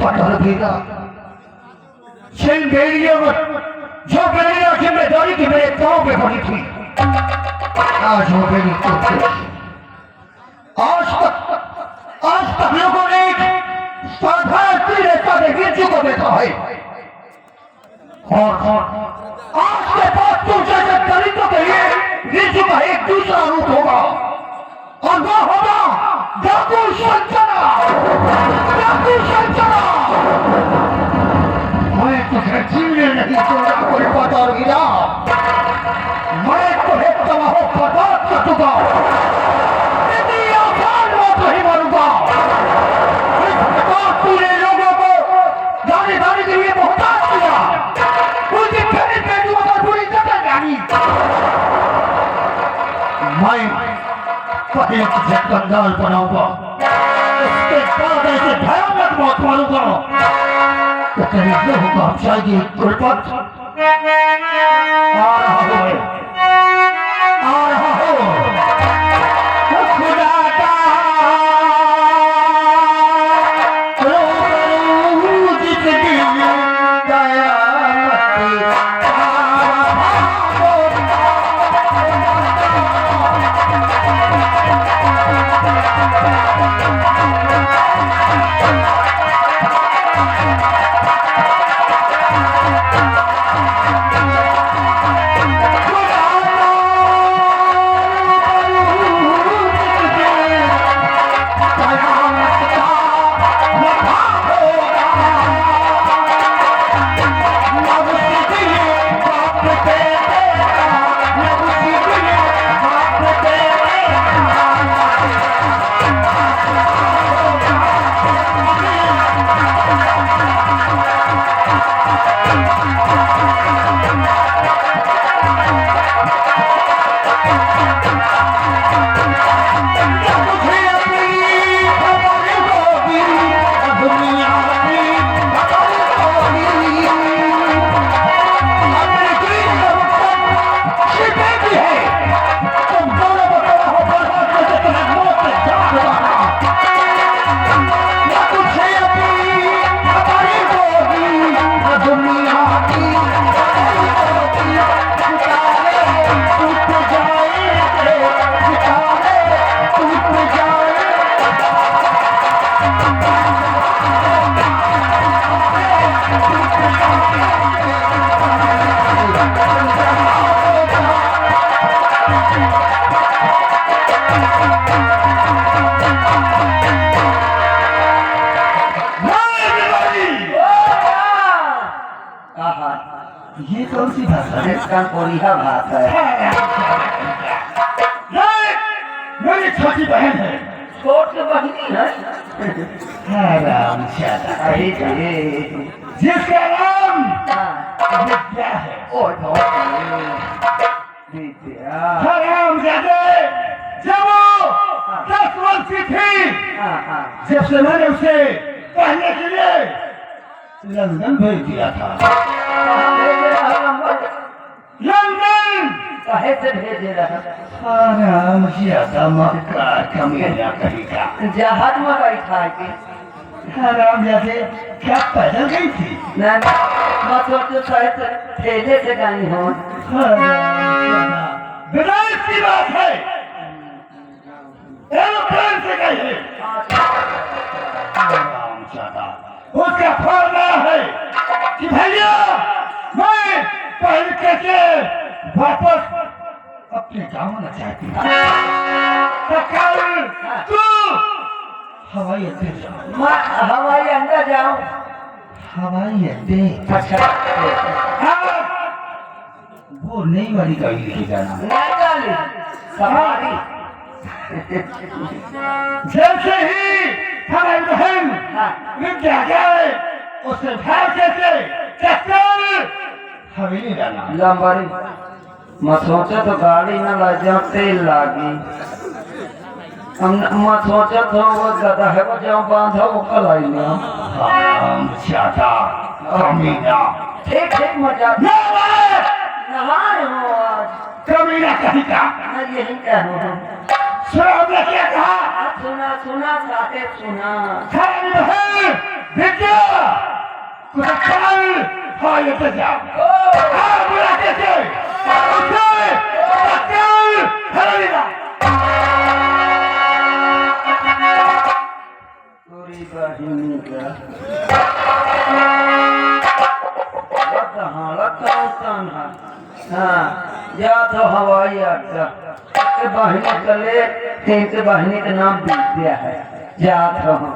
पटल भीगा बेड़ियों जो बेड़ियों जिम्मेदारी की मेरे पाँव पे पड़ी थी आज वो बेड़ी आज तक लोगों ने साधारण गिरजू को देखा है और आज के बाद तुम जैसे दलितों के लिए गिरजू का एक दूसरा रूप होगा और वो होगा डाकू संचना। मैं तुझे जीने नहीं दूंगा कोई बदल गिरा मैं तुम्हें तबाह बर्बाद कर दूंगा इतनी आसान मौत नहीं मारूंगा। पूरे लोगों को जाने के लिए मोहताज किया उनकी फेरी पेटुआ पर पूरी जगह जानी मैं पहले तुझे कंगाल बनाऊंगा उसके बाद ऐसे भयानक मौत मारूंगा तो तेरी रूह को जाएगी गुलपत आ रहा हो खुदा का ये कौन सी भाषा है? इसका कोरिया भाषा है। मेरी छोटी बहन है। छोटी बहनी है? राम जिसका नाम विद्या है। राम जब वो 10 वर्ष की थी जब से मैंने उसे पढ़ने के लिए लंदन भेज दिया था। लंदन काहे से भेजे रहा? राम ज्यादा मक्का कमीना कहेगा। जहाज में बैठा के राम जैसे क्या पैदल गई थी? ना मतलब तो शायद ठेले से गई हो। विदेश की बात है एरोप्लेन से गई है। राम ज्यादा उसका फरना है कि भैया मैं पहल के वापस अपने गाँव आना चाहती हूँ तो कल तू हवाई अड्डे जाओ। मैं हवाई अड्डा जाऊँ? हवाई अड्डे? अच्छा वो नई वाली गाड़ी लेके जाना। नई वाली सवारी जैसे ही हमारी बहन विद्या गए उसे भाग से चक्कर हवेली जाना। लंबारी मैं सोचा तो गाड़ी न लगा तेल लागी मैं सोचा तो वो गधा है वो जब बांधा वो कल आई ना ज्यादा कमीना। ठीक मजा नहाए हो आज कमीना कहीं का मैं यही कहूँ। सुना हमने क्या कहा? सुना साहेब सुना। देखिए कुछ कल हाँ ये तो जाओ हाँ बुला कैसे उसे कल हरवीरा पूरी बहिनी का हाँ या तो हवाई अड्डा इसके बहिनी चले इनके बहिनी का नाम विद्या है याद रहो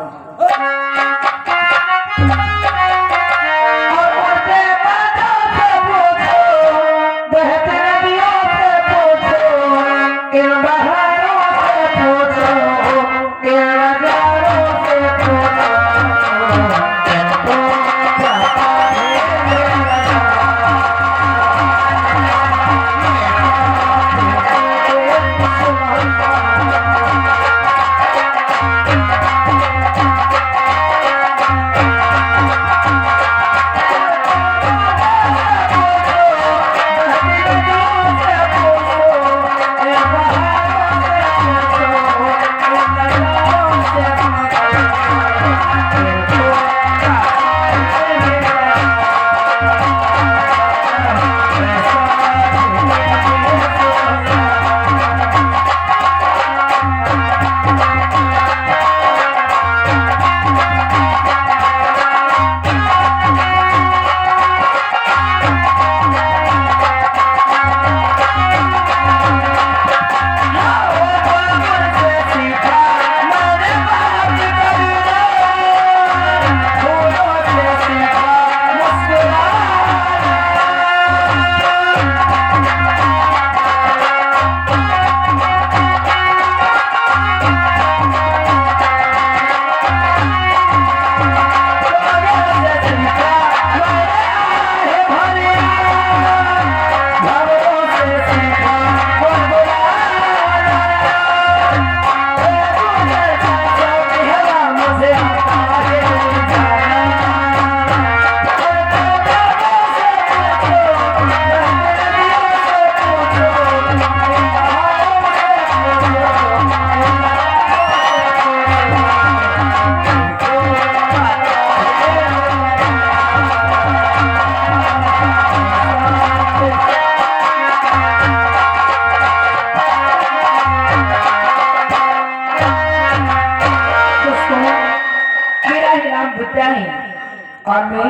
और मैं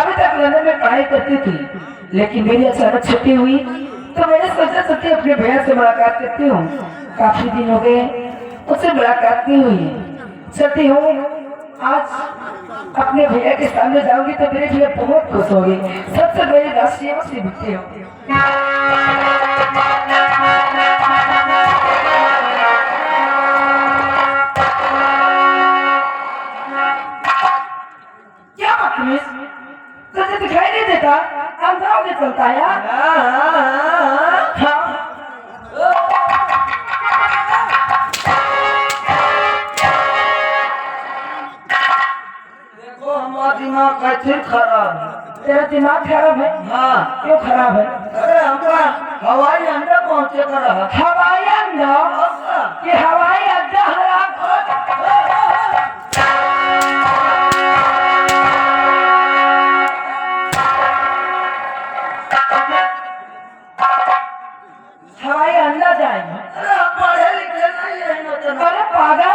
अभी तक लंदन में पढ़ाई करती थी, लेकिन मेरी अचानक छुट्टी हुई तो मैंने सोचा सोचे अपने भैया से मुलाकात करती हूँ। काफी दिन हो गए उससे मुलाकात नहीं हुई। चलती हूँ आज अपने भैया के सामने जाऊंगी तो मेरे भैया बहुत खुश होंगे। सबसे पहले राष्ट्रीय से मिलती हूँ। क्या बदतमीज, तुझे दिखाई नहीं देता? अंधारों में चलता है यार। हाँ। देखो हमारा दिमाग कैसे खराब है। तेरा दिमाग खराब है? हाँ। क्यों खराब है? अरे हमारा हवाई अड्डा पहुँचे कर रहा। हवाई अड्डा? ये हवाई अड्डा है हवाई अड्डा जाएंगे? अरे हम पढ़े लिखे नहीं है ना तो अरे पागल,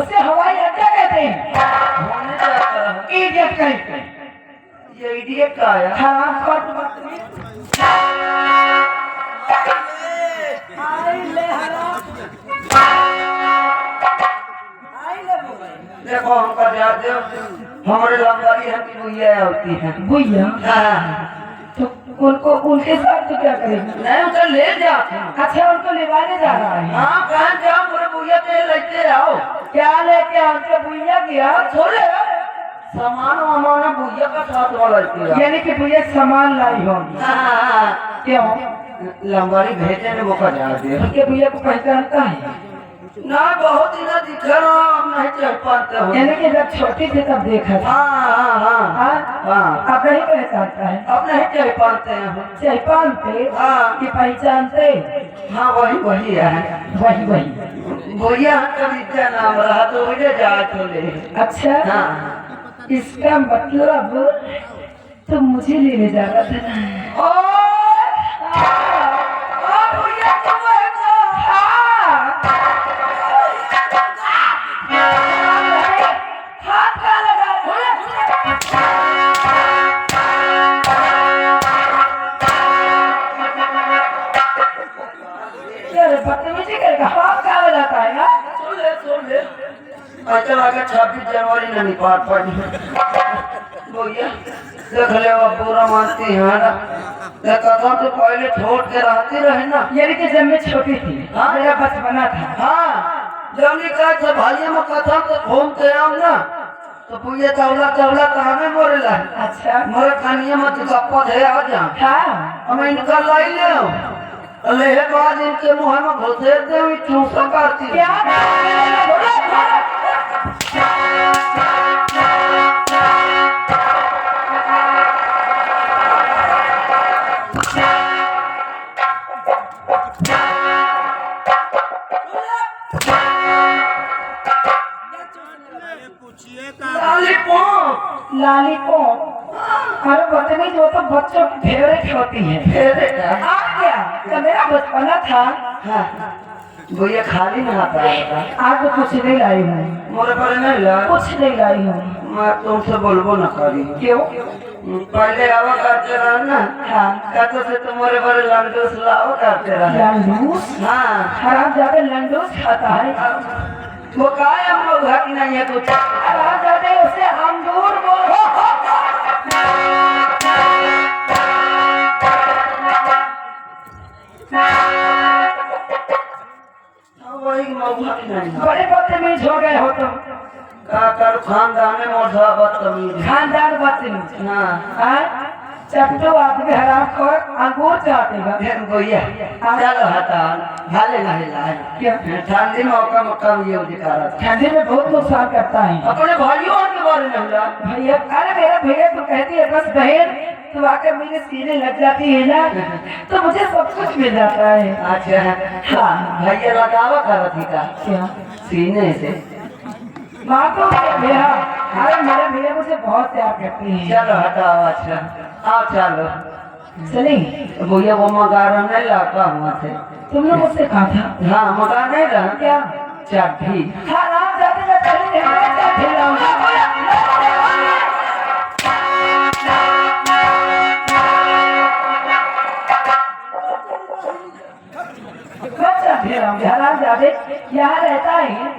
उसे हवाई अड्डा कहते हैं। होने जाता है। इडियट कहीं ये इडियट का है। खराब कर बदतमीज। देखो हमका जाते हमारे लंबारी है कि बुइया होती है। भैया हाँ। तो उनको उनके साथ तो क्या करेंगे? नहीं उसे ले जाते हैं। अच्छा उनको लेवाने जा रहा है। हाँ कहाँ जाओ पूरे बुइया के लेते आओ। क्या लेके उनके भैया गया? छोड़े सामान वामान बुइया का साथ वाला लेते आओ। यानी कि भैया सामान लाई होंगी। हाँ क्यों? लंबारी भेजे ने मौका जा दिया। उनके भैया को पहचानता है? ना बहुत ही ना दिखा अब नहीं चल पाते हो। यानी कि जब छोटे थे तब देखा था। हाँ हाँ हाँ हाँ? हाँ। अब नहीं पहचानता है? अब नहीं चल पाते हैं। पहचानते हाँ। कि पहचानते? हाँ वही है। वही भैया कविता नाम रहा तो मुझे जा तो ले। अच्छा। हाँ इसका मतलब तुम मुझे लेने जा रहा था ना? भैया तुम है तो? हाथ का लगा बदतमीजी करेगा, हाथ का लगाता है ना? सुन ले अच्छा लगा 26 जनवरी ना निपात पड़ी भैया देख ले अब बुरा मानती है ना कसम तो पहले छोड़ के रहती रहे ना यानी कि जब मैं छोटी थी मेरा बचपना था। हाँ जब ने कहा था भाई मैं कसम तो घूमते आऊँ ना तो भैया चौला चौला कहाँ में मोरे ला अच्छा मोरे खानिया मत गप्पा दे आ जा हाँ हम इनका लाई ले ले बाद इनके मुँह में घुसे दे हुई चूसा करती क्या लॉलीपॉप अरे बदतमीज वो तो बच्चों की फेवरेट होती है। आप क्या तो मेरा बचपना था। हाँ भैया खाली में आता है आज तो कुछ नहीं लाई हूँ, मोरे पर नहीं ला कुछ नहीं लाई हूँ। मैं तुमसे बोलबो न करी क्यों? पहले आवा करते रहा ना हाँ कहते थे तुम्हारे बड़े लंडूस लावा करते रहे लंडूस हाँ हराम जाते लंडूस खाता है। वो काय हम लोग घट नहीं है कुछ हराम जाते उसे हम दूर वही मौका नहीं है बड़े बदतमीज हो गए हो तुम। का कर खानदाने मोटा बदतमीज खानदान बदतमीज हाँ हाँ? चट्टू आदमी हराम खोर अंगूर चाटेगा। भैया चलो हटा भाले नहीं लाए क्या? ठंडी मौका में कम ये दिखा ठंडी में बहुत नुकसान करता है। अपने भाइयों के बारे में ला भैया अरे मेरा भैया तो कहती है बस बहन तो आकर मेरे सीने लग जाती है ना तो मुझे सब कुछ मिल जाता है। अच्छा हाँ भैया लगावा कर थी का क्या सीने से माँ तो भैया अरे मेरे भैया मुझे बहुत प्यार करते हैं। चलो हटाओ अच्छा आओ चलो चले भैया वो मगारा नहीं लाता हुआ थे तुम लोग मुझसे कहा था हाँ मगा नहीं रहा क्या? चाटी हाँ रात जाते मैं पहले चाटी लाऊंगा। यहाँ रहता है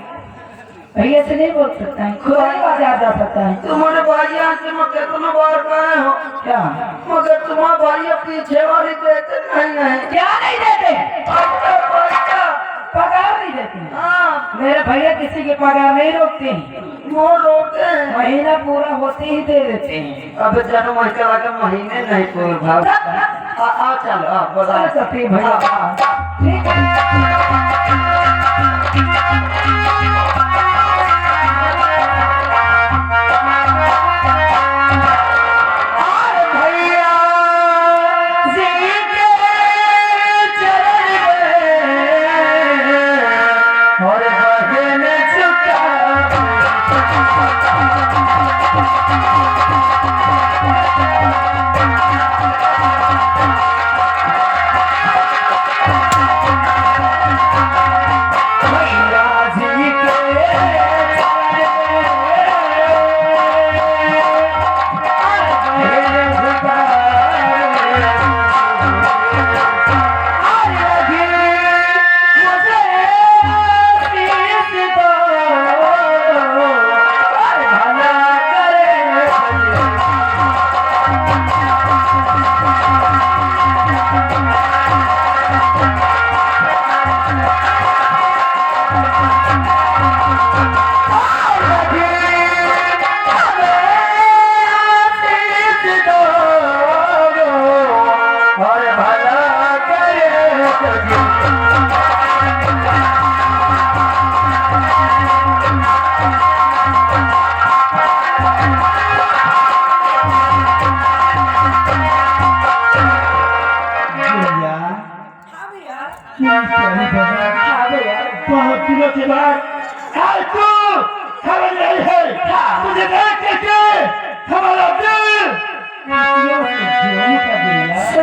भैया से नहीं बोल सकता है, खुद ही बाजार जा सकता है। तुम्हारे भाई से मैं कितना बार गए हो क्या मगर तुम्हारे भाई पीछे वाली देते नहीं है क्या नहीं देते? पगार नहीं देते। हाँ मेरे भैया किसी के पगार नहीं रोकते हैं, वो रोकते हैं महीना पूरा होते ही दे देते हैं। अब जन्म महीने लगे महीने नहीं कोई भाव आओ चलो आओ बता सकते भैया ठीक है।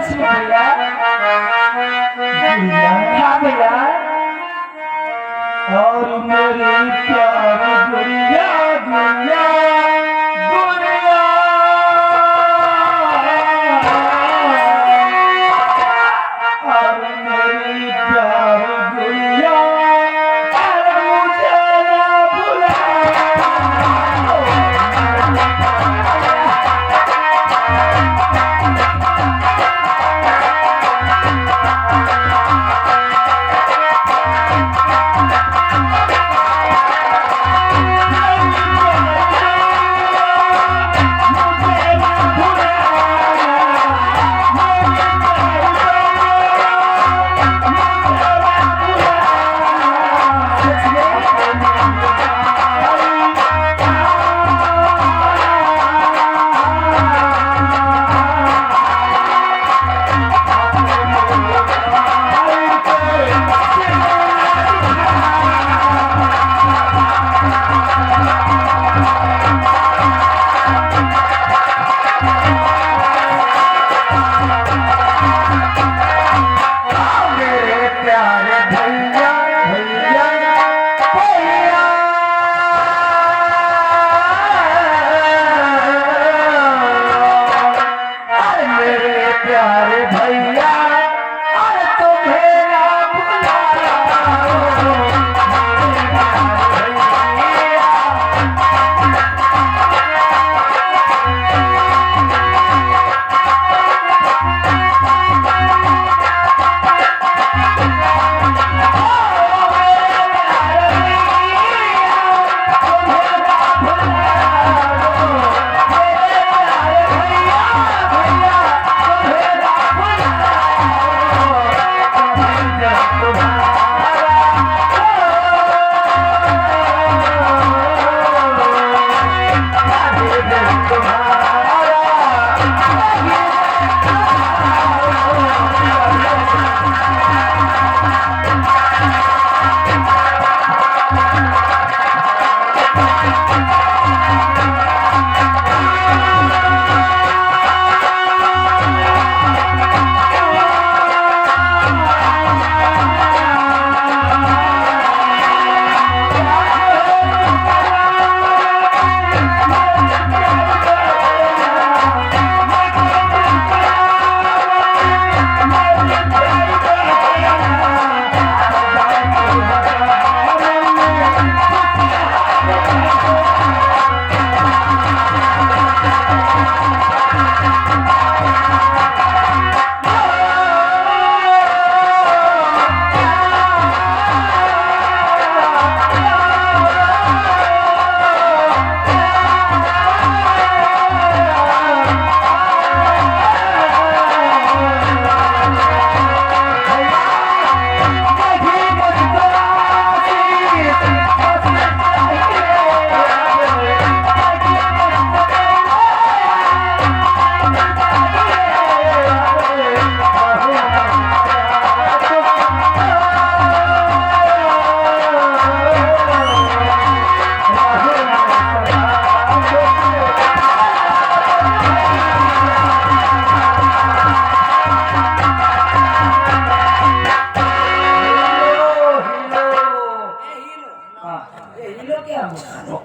लक्ष्मी भैया भैया हाँ भैया और मेरी प्यारी गुड़िया गुड़िया गुड़िया और मेरी प्यारी गुड़िया अरे मुझे ना भुला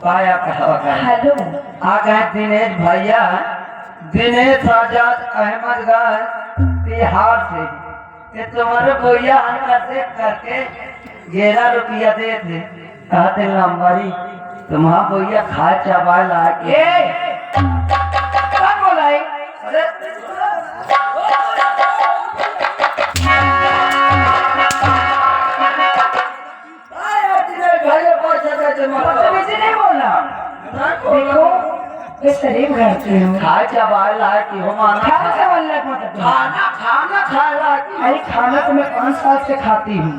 काया कहवा का हेलो आ गए दिनेश भैया दिनेश आजाद अहमदगंज बिहार से ये तुम्हारे भैया हल्का से करके 11 रुपया दे थे कहते नंबरी तुम्हारा भैया खा चावल ला के कौन बोला है अरे बदतमीजी नहीं बोलना देखो इस शरीफ करते हो खा चावल ला के हो माना खाना से वल्ला मतलब खाना खाना खा ला के अरे खाना तो मैं 5 साल से खाती हूँ